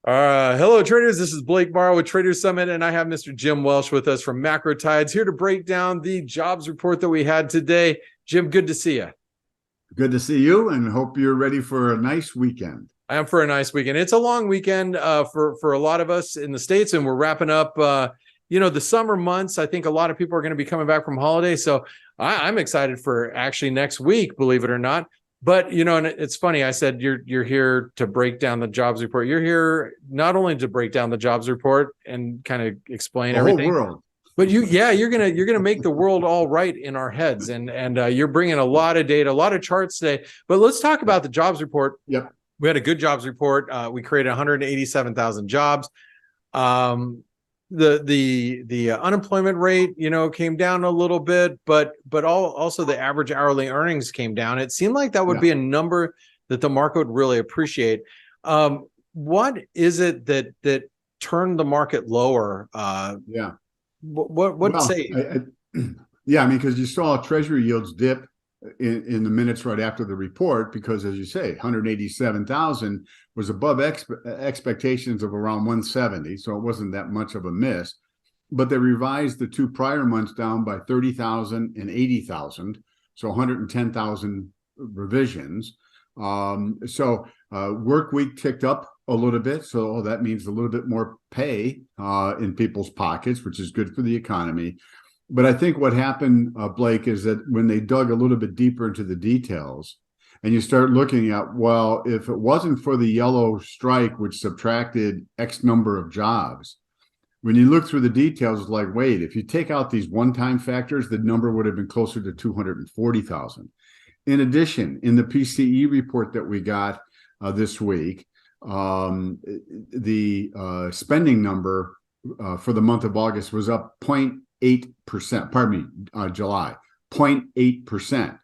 Hello, traders. This is Blake Morrow with Traders Summit, and I have Mr. Jim Welsh with us from Macro Tides here to break down the jobs report that we had today. Jim, good to see you. Good to see you, and hope you're ready for a nice weekend. I am for a nice weekend. It's a long weekend for a lot of us in the States, and we're wrapping up, the summer months. I think a lot of people are going to be coming back from holiday, so I'm excited for actually next week, believe it or not. But, and it's funny, I said you're here to break down the jobs report. You're here not only to break down the jobs report and kind of explain the everything, whole world. But you're gonna make the world all right in our heads, and you're bringing a lot of data, a lot of charts today. But let's talk about the jobs report. Yep, we had a good jobs report. We created 187,000 jobs. The unemployment rate, came down a little bit, but also the average hourly earnings came down. It seemed like that would be a number that the market would really appreciate. What is it that turned the market lower? What say? Because you saw Treasury Yields dip in the minutes right after the report, because, as you say, 187,000 was above expectations of around 170, so it wasn't that much of a miss. But they revised the two prior months down by 30,000 and 80,000, so 110,000 revisions. Work week ticked up a little bit, so that means a little bit more pay in people's pockets, which is good for the economy. But I think what happened, Blake, is that when they dug a little bit deeper into the details, and you start looking at, well, if it wasn't for the yellow strike, which subtracted X number of jobs, when you look through the details, it's like, wait, if you take out these one-time factors, the number would have been closer to 240,000. In addition, in the PCE report that we got this week, the spending number for the month of August was up 0.8%, July, 0.8%.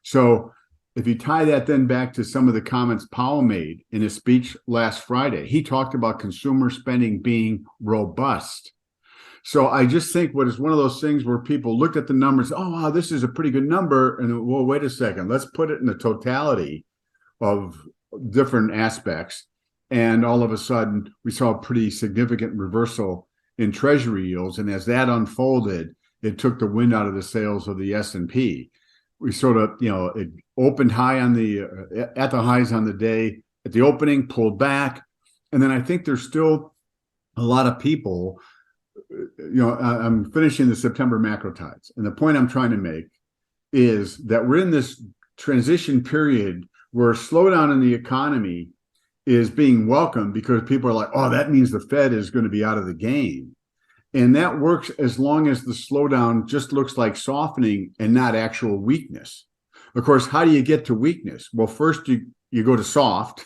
So if you tie that then back to some of the comments Powell made in his speech last Friday, he talked about consumer spending being robust. So I just think what is one of those things where people looked at the numbers, oh, wow, this is a pretty good number. And well, wait a second, let's put it in the totality of different aspects. And all of a sudden, we saw a pretty significant reversal in Treasury yields. And as that unfolded, it took the wind out of the sails of the S&P. We sort of, it opened high at the highs on the day, at the opening, pulled back. And then I think there's still a lot of people, I'm finishing the September macro tides. And the point I'm trying to make is that we're in this transition period where a slowdown in the economy is being welcomed because people are like, oh, that means the Fed is going to be out of the game. And that works as long as the slowdown just looks like softening and not actual weakness. Of course, how do you get to weakness? Well, first you go to soft,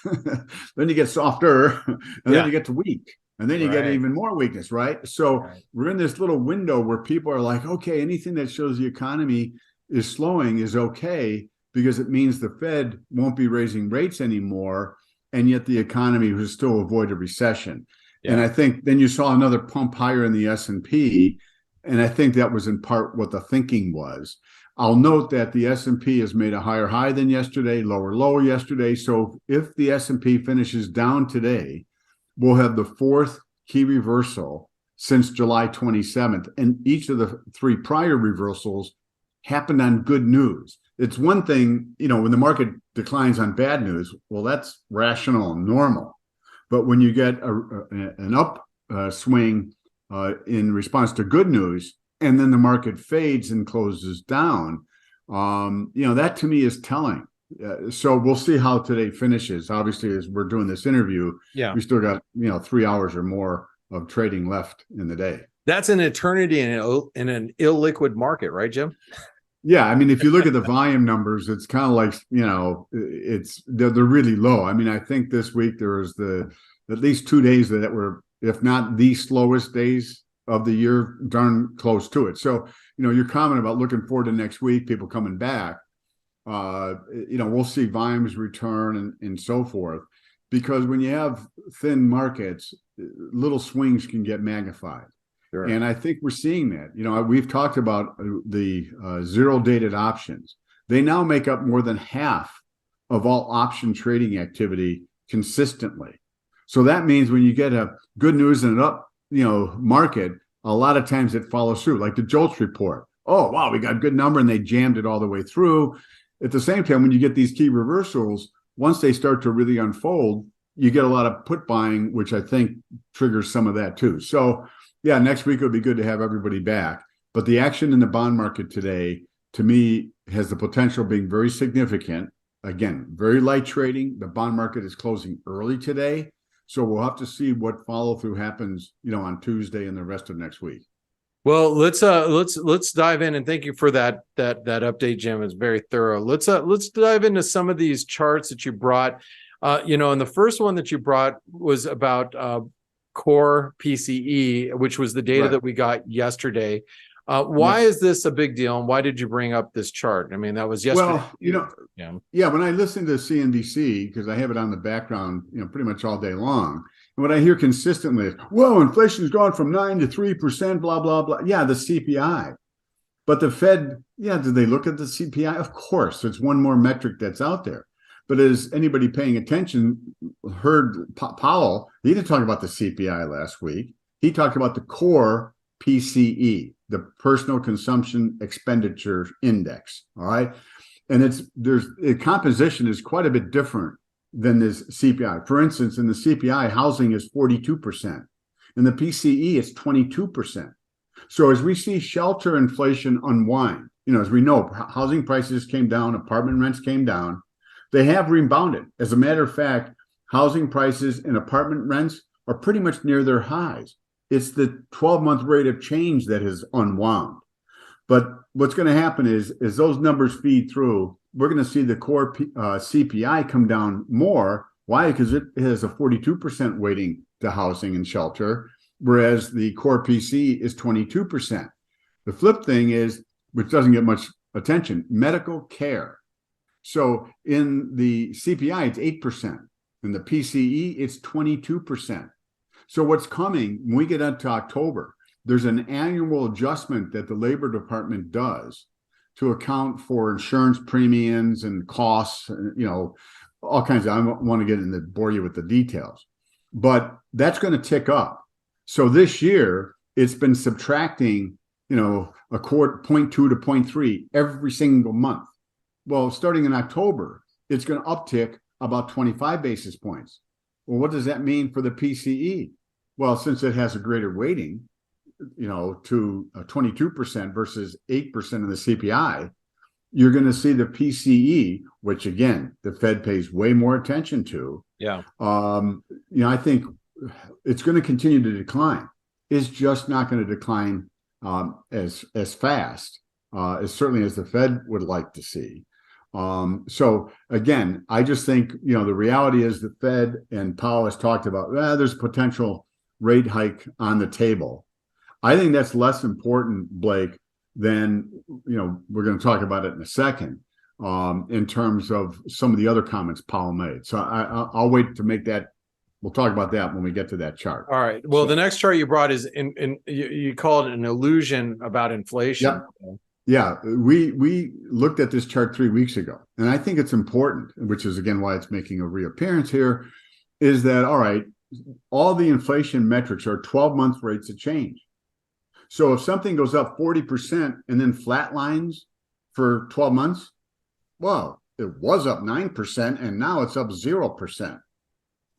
then you get softer, and then you get to weak. And then you get even more weakness, right? So we're in this little window where people are like, okay, anything that shows the economy is slowing is okay because it means the Fed won't be raising rates anymore, and yet the economy will still avoid a recession. Yeah. And I think then you saw another pump higher in the S&P, and I think that was in part what the thinking was. I'll note that the S&P has made a higher high than yesterday, lower low yesterday. So if the S&P finishes down today, we'll have the fourth key reversal since July 27th. And each of the three prior reversals happened on good news. It's one thing, when the market declines on bad news, well, that's rational and normal. But when you get an upswing in response to good news, and then the market fades and closes down, that to me is telling. So we'll see how today finishes. Obviously, as we're doing this interview, we still got 3 hours or more of trading left in the day. That's an eternity in an illiquid market, right, Jim? Yeah, I mean, if you look at the volume numbers, it's kind of like they're really low. I mean, I think this week there was at least 2 days that were, if not the slowest days of the year, darn close to it. So your comment about looking forward to next week, people coming back. We'll see volumes return and so forth, because when you have thin markets, little swings can get magnified. Sure. And I think we're seeing that. We've talked about the zero dated options. They now make up more than half of all option trading activity consistently. So that means when you get a good news and an up, market, a lot of times it follows through, like the JOLTS report. Oh, wow, we got a good number, and they jammed it all the way through. At the same time, when you get these key reversals, once they start to really unfold, you get a lot of put buying, which I think triggers some of that too. So yeah, next week it would be good to have everybody back. But the action in the bond market today, to me, has the potential of being very significant. Again, very light trading. The bond market is closing early today. So we'll have to see what follow through happens, on Tuesday and the rest of next week. Well, let's dive in, and thank you for that update, Jim. It's very thorough. Let's dive into some of these charts that you brought. And the first one that you brought was about core PCE, which was the data that we got yesterday. Why is this a big deal, and why did you bring up this chart? I mean, that was yesterday. Well, when I listen to CNBC, because I have it on the background, pretty much all day long, and what I hear consistently is, "Whoa, inflation's gone from 9 to 3%, blah blah blah." Yeah, the CPI, but the Fed, did they look at the CPI? Of course, it's one more metric that's out there. But as anybody paying attention heard, Powell, he didn't talk about the CPI last week. He talked about the core PCE, the Personal Consumption Expenditure Index. All right. And the composition is quite a bit different than this CPI. For instance, in the CPI, housing is 42%. In the PCE, it's 22%. So as we see shelter inflation unwind, as we know, housing prices came down, apartment rents came down. They have rebounded. As a matter of fact, housing prices and apartment rents are pretty much near their highs. It's the 12-month rate of change that has unwound. But what's going to happen is those numbers feed through, we're going to see the core CPI come down more. Why? Because it has a 42% weighting to housing and shelter, whereas the core PC is 22%. The flip thing is, which doesn't get much attention, medical care. So in the CPI, it's 8%. In the PCE, it's 22%. So what's coming, when we get into October, there's an annual adjustment that the Labor Department does to account for insurance premiums and costs, all kinds of, I don't want to get into bore you with the details, but that's going to tick up. So this year, it's been subtracting, a quarter, 0.2 to 0.3 every single month. Well, starting in October, it's going to uptick about 25 basis points. Well, what does that mean for the PCE? Well, since it has a greater weighting, to 22% versus 8% of the CPI, you're going to see the PCE, which again, the Fed pays way more attention to. Yeah. I think it's going to continue to decline. It's just not going to decline as fast as certainly as the Fed would like to see. So again, I just think, the reality is the Fed and Powell has talked about, there's potential rate hike on the table. I think that's less important, Blake, than, we're going to talk about it in a second, in terms of some of the other comments Powell made. So I'll wait to make that. We'll talk about that when we get to that chart. All right. Well, the next chart you brought is you called it an illusion about inflation. Yep. Yeah, we looked at this chart 3 weeks ago, and I think it's important, which is again why it's making a reappearance here, is that, all right, all the inflation metrics are 12-month rates of change. So if something goes up 40% and then flatlines for 12 months, well, it was up 9% and now it's up 0%.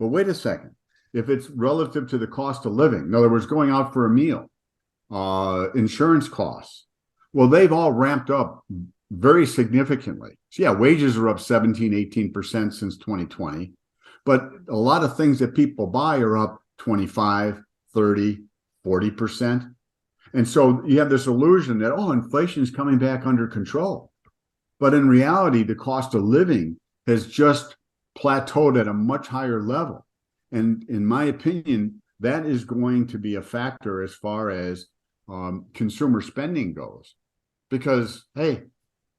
But wait a second. If it's relative to the cost of living, in other words, going out for a meal, insurance costs, well, they've all ramped up very significantly. So yeah, wages are up 17, 18% since 2020. But a lot of things that people buy are up 25, 30, 40%. And so you have this illusion that, inflation is coming back under control. But in reality, the cost of living has just plateaued at a much higher level. And in my opinion, that is going to be a factor as far as consumer spending goes. Because, hey,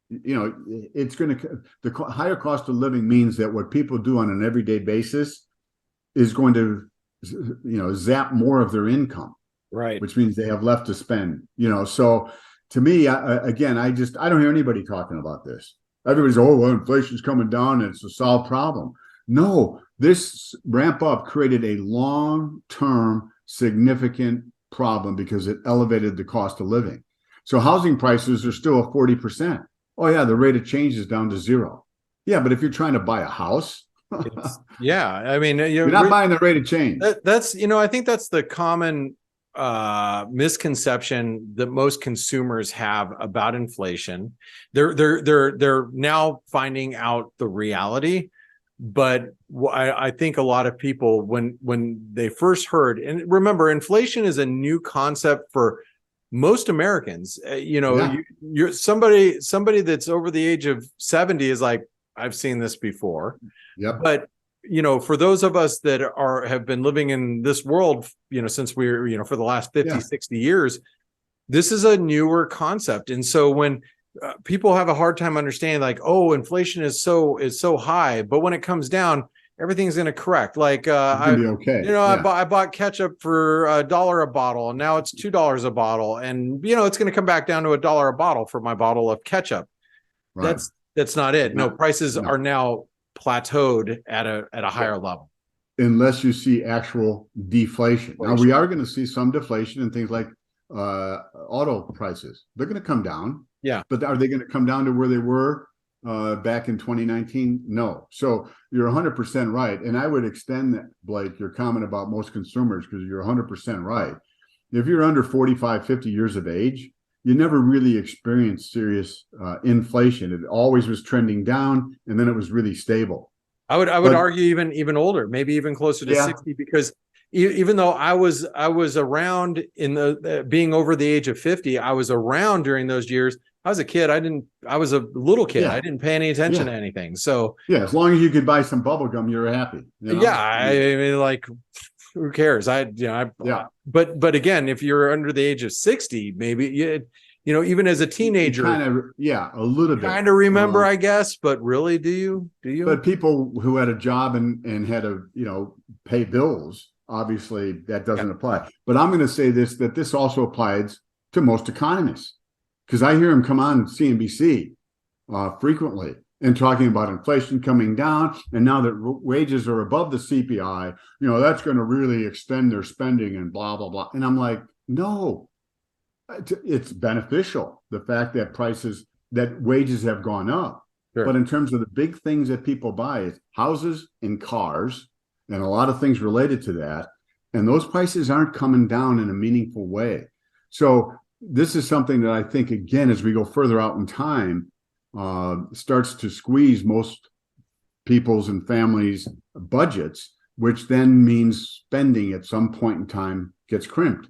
it's going to, the higher cost of living means that what people do on an everyday basis is going to, zap more of their income. Right. Which means they have left to spend, So to me, I don't hear anybody talking about this. Everybody's, inflation's coming down and it's a solved problem. No, this ramp up created a long-term significant problem because it elevated the cost of living. So housing prices are still at 40%. Oh yeah, the rate of change is down to 0. Yeah, but if you're trying to buy a house, yeah, I mean, you're not buying the rate of change. That's, I think that's the common misconception that most consumers have about inflation. They're now finding out the reality. But I think a lot of people, when they first heard, and remember, inflation is a new concept for most Americans. You're somebody that's over the age of 70 is like, I've seen this before. Yep. But for those of us that have been living in this world, since we're, for the last 50, 60 years, this is a newer concept. And so when people have a hard time understanding, like, oh, inflation is so high, but when it comes down, everything's going to correct. Like, okay. I bought ketchup for $1 a bottle, and now it's $2 a bottle, and it's going to come back down to $1 a bottle for my bottle of ketchup. Right. That's not it. No, prices are now plateaued at a higher level, unless you see actual deflation. Now we are going to see some deflation in things like auto prices. They're going to come down. Yeah. But are they going to come down to where they were back in 2019? No. So you're 100% right. And I would extend that, Blake, your comment about most consumers, because you're 100% right. If you're under 45, 50 years of age, you never really experienced serious inflation. It always was trending down, and then it was really stable. I would argue even older, maybe even closer to 60, because even though I was around in the being over the age of 50, I was around during those years. I was a kid. I was a little kid. I didn't pay any attention to anything. So as long as you could buy some bubble gum, you were happy. Yeah. I mean, like, who cares? But again, if you're under the age of 60, maybe even as a teenager, a little bit kind of remember, I guess, but really, do you? But people who had a job and had to, pay bills, obviously that doesn't apply. But I'm going to say that this also applies to most economists, because I hear them come on CNBC frequently and talking about inflation coming down, and now that wages are above the CPI, that's going to really extend their spending and blah blah blah. And I'm like, no, it's beneficial, the fact that wages have gone up. Sure. But in terms of the big things that people buy, it's houses and cars and a lot of things related to that, and those prices aren't coming down in a meaningful way. So this is something that I think, again, as we go further out in time, starts to squeeze most people's and families' budgets, which then means spending at some point in time gets crimped.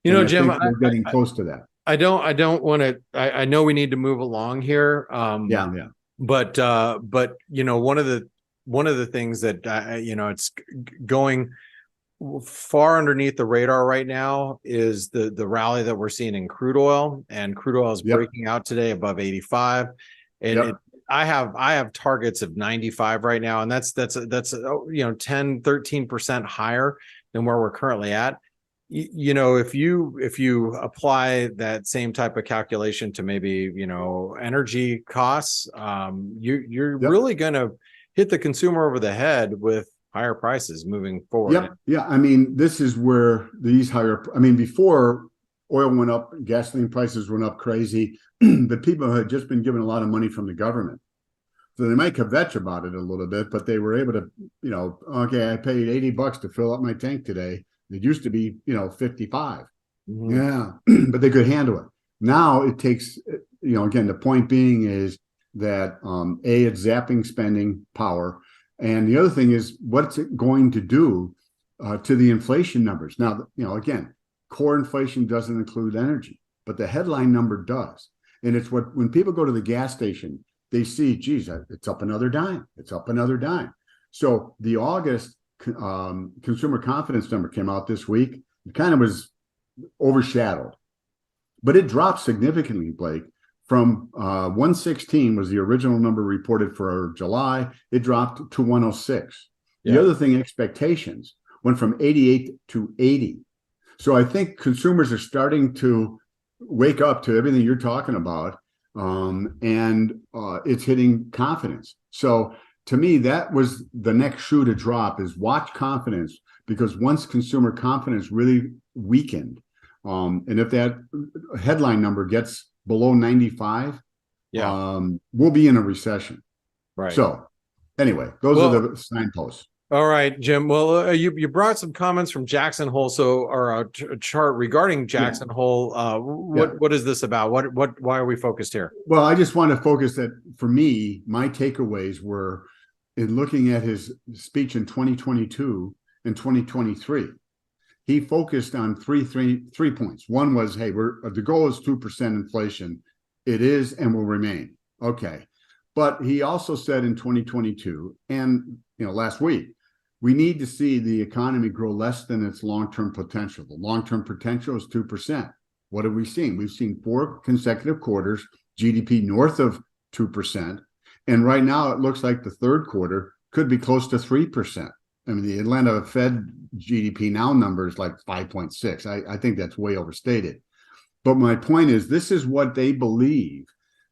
Jim, we're getting close to that. I don't want to. I know we need to move along here. But one of the things that it's going far underneath the radar right now is the rally that we're seeing in crude oil, and crude oil is breaking out today above 85, and I have targets of 95 right now, and that's 10-13% higher than where we're currently at. If you apply that same type of calculation to maybe energy costs, you're really going to hit the consumer over the head with higher prices moving forward. I mean, this is where before oil went up, gasoline prices went up crazy, but people had just been given a lot of money from the government. So they might kvetch about it a little bit, but they were able to, okay, I paid $80 to fill up my tank today. It used to be, 55. Mm-hmm. Yeah, but they could handle it. Now it takes, again, the point being is that, it's zapping spending power. And the other thing is, what's it going to do to the inflation numbers? Now, again, core inflation doesn't include energy, but the headline number does. And it's when people go to the gas station, they see, geez, it's up another dime. It's up another dime. So the August consumer confidence number came out this week. It kind of was overshadowed, but it dropped significantly, Blake. From 116 was the original number reported for July. It dropped to 106. The other thing, expectations went from 88 to 80. So I think consumers are starting to wake up to everything you're talking about, and it's hitting confidence. So to me, that was the next shoe to drop, is watch confidence, because once consumer confidence really weakened, and if that headline number gets below 95, we'll be in a recession. Right. So anyway, those are the signposts. All right, Jim. Well, you brought some comments from Jackson Hole, or a chart regarding Jackson Hole. What is this about? Why are we focused here? Well, I just want to focus that, for me, my takeaways were, in looking at his speech in 2022 and 2023, he focused on three points. One was, hey, the goal is 2% inflation. It is and will remain. Okay. But he also said in 2022 and last week, we need to see the economy grow less than its long-term potential. The long-term potential is 2%. What have we seen? We've seen 4 consecutive quarters, GDP north of 2%. And right now it looks like the third quarter could be close to 3%. I mean, the Atlanta Fed GDP now number is like 5.6. I think that's way overstated. But my point is, this is what they believe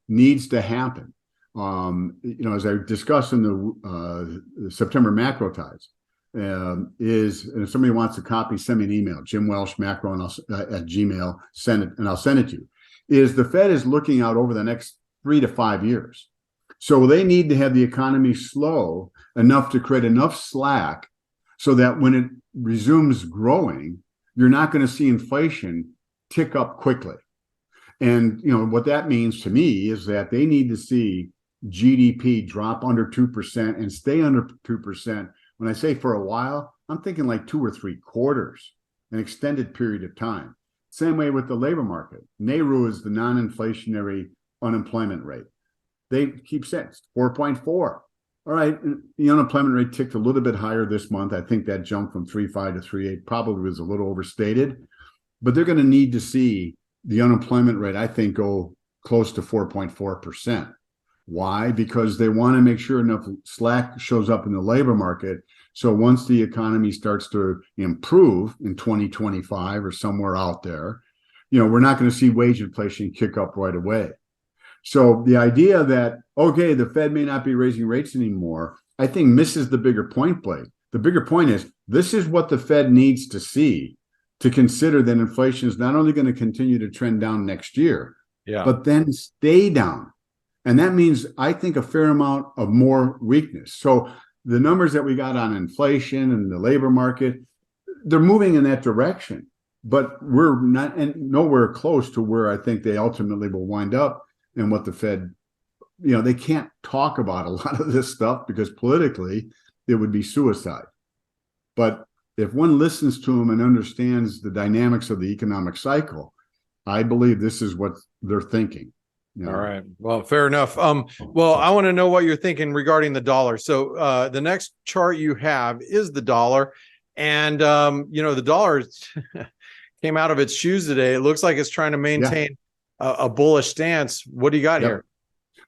needs to happen. As I discussed in the September Macro Tides, and if somebody wants a copy, send me an email, Jim Welsh Macro, and at Gmail, send it, and I'll send it to you. Is the Fed is looking out over the next 3 to 5 years. So they need to have the economy slow enough to create enough slack so that when it resumes growing, you're not going to see inflation tick up quickly. And what that means to me is that they need to see GDP drop under 2% and stay under 2%. When I say for a while, I'm thinking like 2 or 3 quarters, an extended period of time. Same way with the labor market. NAIRU is the non-inflationary unemployment rate. They keep saying it's 4.4. All right, the unemployment rate ticked a little bit higher this month. I think that jump from 3.5 to 3.8 probably was a little overstated, but they're going to need to see the unemployment rate, I think, go close to 4.4%. Why? Because they want to make sure enough slack shows up in the labor market. So once the economy starts to improve in 2025 or somewhere out there, we're not going to see wage inflation kick up right away. So the idea that, okay, the Fed may not be raising rates anymore, I think misses the bigger point, Blake. The bigger point is, this is what the Fed needs to see to consider that inflation is not only going to continue to trend down next year, but then stay down. And that means, I think, a fair amount of more weakness. So the numbers that we got on inflation and the labor market, they're moving in that direction, but we're not nowhere close to where I think they ultimately will wind up. And what the Fed, they can't talk about a lot of this stuff because politically it would be suicide. But if one listens to them and understands the dynamics of the economic cycle, I believe this is what they're thinking. All right. Well, fair enough. Well, I want to know what you're thinking regarding the dollar. So the next chart you have is the dollar. And, the dollar came out of its shoes today. It looks like it's trying to maintain a bullish stance. What do you got here?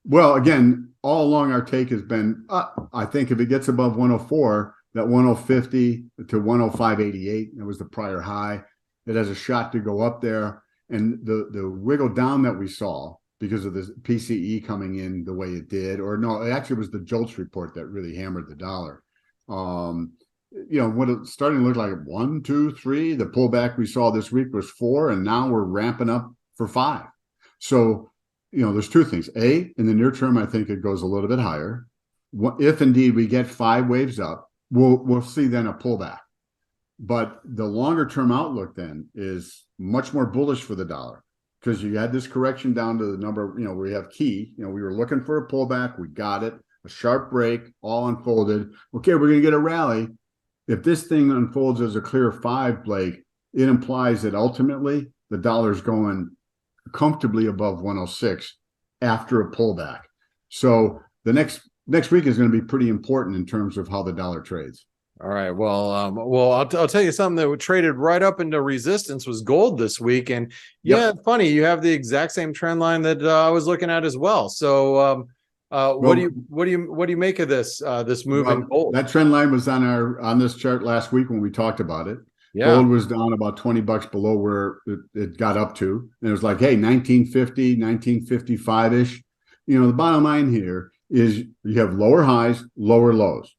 Well, again, all along our take has been, I think if it gets above 104, that 105.50 to 105.88, that was the prior high. It has a shot to go up there. And the wiggle down that we saw because of the PCE coming in the way it did, or no, it actually was the JOLTS report that really hammered the dollar. What it's starting to look like 1, 2, 3, the pullback we saw this week was 4, and now we're ramping up for 5. So, there's 2 things. A, in the near term, I think it goes a little bit higher. If indeed we get 5 waves up, we'll see then a pullback. But the longer term outlook then is much more bullish for the dollar, because you had this correction down to the number, we have key, we were looking for a pullback. We got it, a sharp break, all unfolded. Okay, we're going to get a rally. If this thing unfolds as a clear 5, Blake, it implies that ultimately the dollar's going comfortably above 106 after a pullback. So the next week is going to be pretty important in terms of how the dollar trades. All right. Well, I'll tell you something that traded right up into resistance was gold this week. And funny, you have the exact same trend line that I was looking at as well. So what do you make of this move in gold? That trend line was on this chart last week when we talked about it. Yeah. Gold was down about $20 below where it got up to. And it was like, hey, 1950, 1955-ish. The bottom line here is you have lower highs, lower lows.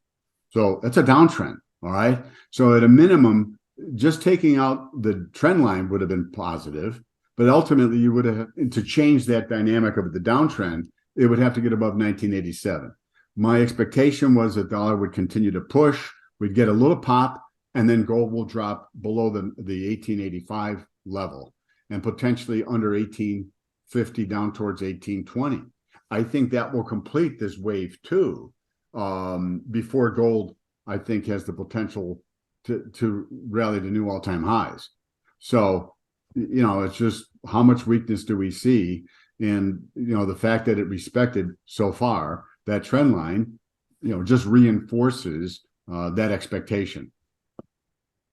So that's a downtrend. All right. So at a minimum, just taking out the trend line would have been positive, but ultimately you would have, to change that dynamic of the downtrend, it would have to get above 1987. My expectation was that the dollar would continue to push, we'd get a little pop, and then gold will drop below the 1885 level and potentially under 1850 down towards 1820. I think that will complete this wave two before gold, I think, has the potential to rally to new all-time highs. So, it's just how much weakness do we see? And, the fact that it respected so far that trend line, just reinforces that expectation.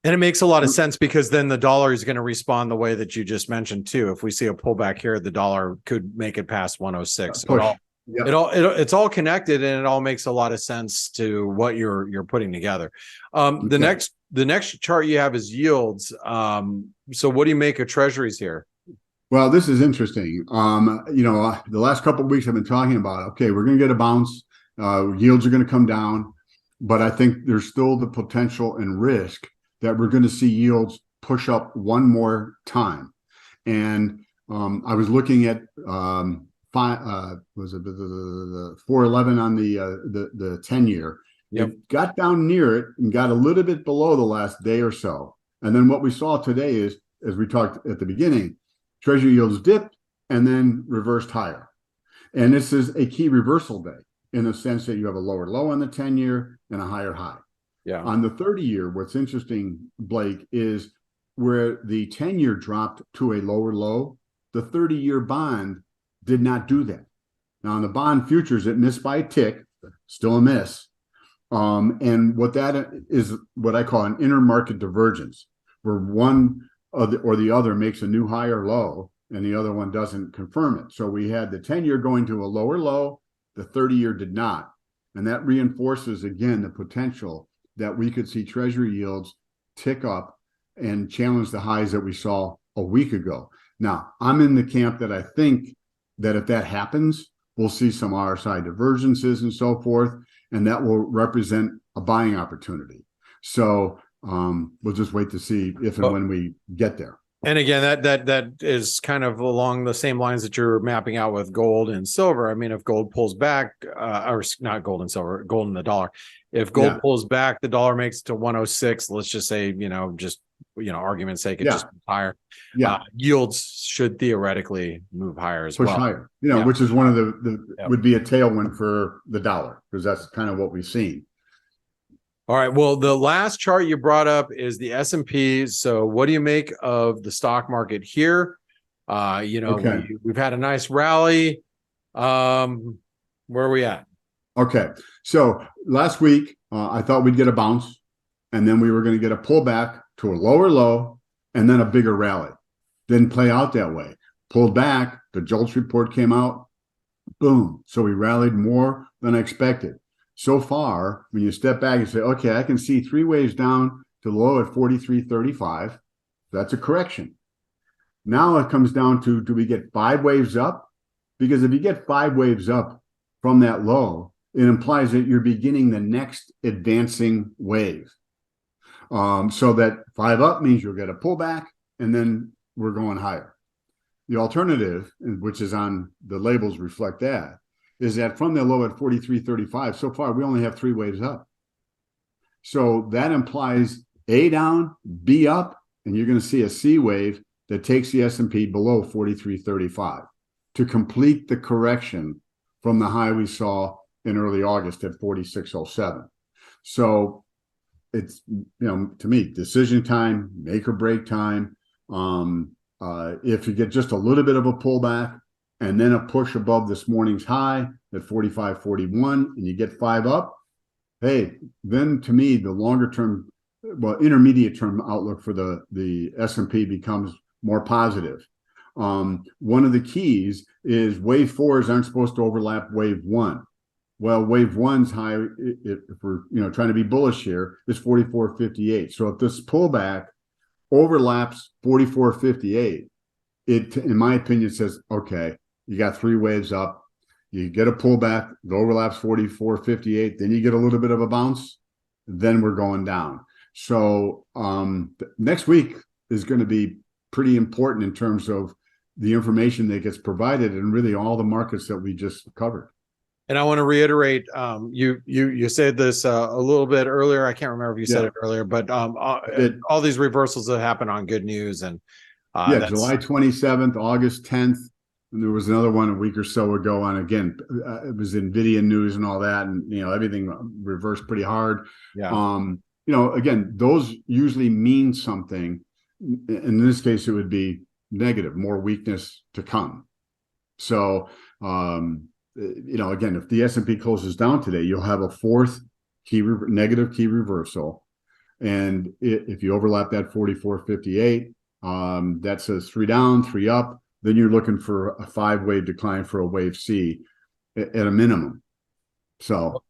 And it makes a lot of sense because then the dollar is going to respond the way that you just mentioned too. If we see a pullback here, the dollar could make it past 106. So it's all connected, and it all makes a lot of sense to what you're putting together. The next chart you have is yields. So what do you make of treasuries here? Well, this is interesting. The last couple of weeks I've been talking about, okay, we're going to get a bounce. Yields are going to come down, but I think there's still the potential and risk that we're going to see yields push up one more time. And I was looking at was it the 411 on the 10-year. Yep. It got down near it and got a little bit below the last day or so. And then what we saw today is, as we talked at the beginning, Treasury yields dipped and then reversed higher. And this is a key reversal day in the sense that you have a lower low on the 10-year and a higher high. Yeah. On the 30-year, what's interesting, Blake, is where the 10-year dropped to a lower low, the 30-year bond did not do that. Now, on the bond futures, it missed by a tick, still a miss. And what that is, what I call an intermarket divergence, where one or the other makes a new high or low, and the other one doesn't confirm it. So we had the 10-year going to a lower low, the 30-year did not. And that reinforces, again, the potential that we could see Treasury yields tick up and challenge the highs that we saw a week ago. Now, I'm in the camp that I think that if that happens, we'll see some RSI divergences and so forth, and that will represent a buying opportunity. So we'll just wait to see if and when we get there. And again, that is kind of along the same lines that you're mapping out with gold and silver. I mean, if gold pulls back, or not gold and silver, gold and the dollar. If gold pulls back, the dollar makes it to 106. Let's just say, argument's sake, it just moves higher. Yields should theoretically move higher as well. Push higher, which is one of the would be a tailwind for the dollar, because that's kind of what we've seen. All right. Well, the last chart you brought up is the S&P. So what do you make of the stock market here? We've had a nice rally. Where are we at? Okay. So last week, I thought we'd get a bounce, and then we were going to get a pullback to a lower low and then a bigger rally. Didn't play out that way. Pulled back. The JOLTS report came out. Boom. So we rallied more than I expected. So far, when you step back and say, okay, I can see three waves down to the low at 43.35. That's a correction. Now it comes down to, do we get 5 waves up? Because if you get 5 waves up from that low, it implies that you're beginning the next advancing wave. So that 5 up means you'll get a pullback, and then we're going higher. The alternative, which is on the labels reflect that, is that from the low at 43.35, so far we only have 3 waves up. So that implies A down, B up, and you're going to see a C wave that takes the S&P below 43.35 to complete the correction from the high we saw in early August at 46.07. So it's, to me, decision time, make or break time. If you get just a little bit of a pullback, and then a push above this morning's high at 45.41, and you get 5 up, hey, then to me, the longer term, intermediate term outlook for the S&P becomes more positive. One of the keys is wave 4s aren't supposed to overlap wave 1. Well, wave 1's high, if we're trying to be bullish here, is 44.58. So if this pullback overlaps 44.58, it, in my opinion, says, okay, you got 3 waves up. You get a pullback, it overlaps 44.58, then you get a little bit of a bounce, then we're going down. So next week is going to be pretty important in terms of the information that gets provided and really all the markets that we just covered. And I want to reiterate, you said this a little bit earlier. I can't remember if you said it earlier, but all these reversals that happen on good news. And July 27th, August 10th. And there was another one a week or so ago on, again, it was NVIDIA news and all that. And, everything reversed pretty hard. Yeah. Again, those usually mean something. In this case, it would be negative, more weakness to come. So, again, if the S&P closes down today, you'll have a fourth negative key reversal. And if you overlap that 44.58, that says 3 down, 3 up. Then you're looking for a 5-wave decline for a wave C at a minimum. So,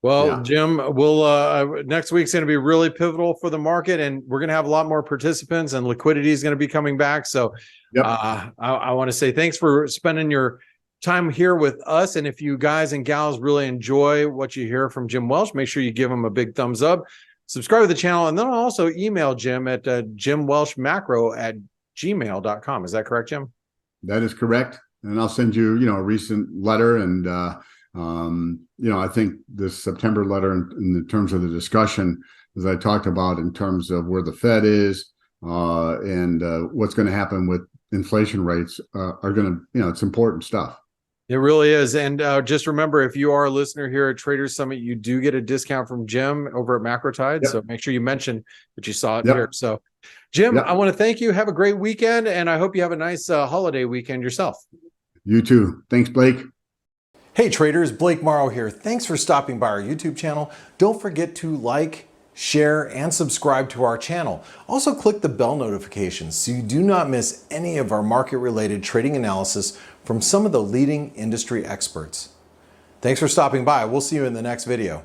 well, Jim, we'll next week's going to be really pivotal for the market, and we're going to have a lot more participants, and liquidity is going to be coming back. So, I want to say thanks for spending your time here with us. And if you guys and gals really enjoy what you hear from Jim Welsh, make sure you give him a big thumbs up, subscribe to the channel, and then I'll also email Jim at jimwelshmacro@gmail.com. Is that correct, Jim? That is correct. And I'll send you, a recent letter. And, I think this September letter in terms of the discussion, as I talked about in terms of where the Fed is and what's going to happen with inflation rates are going to, it's important stuff. It really is. And just remember, if you are a listener here at Traders Summit, you do get a discount from Jim over at Macro Tides. So make sure you mention that you saw it here. So, Jim, I want to thank you. Have a great weekend, and I hope you have a nice holiday weekend yourself. You too. Thanks, Blake. Hey traders, Blake Morrow here. Thanks for stopping by our YouTube channel. Don't forget to like, share, and subscribe to our channel. Also click the bell notifications so you do not miss any of our market-related trading analysis from some of the leading industry experts. Thanks for stopping by. We'll see you in the next video.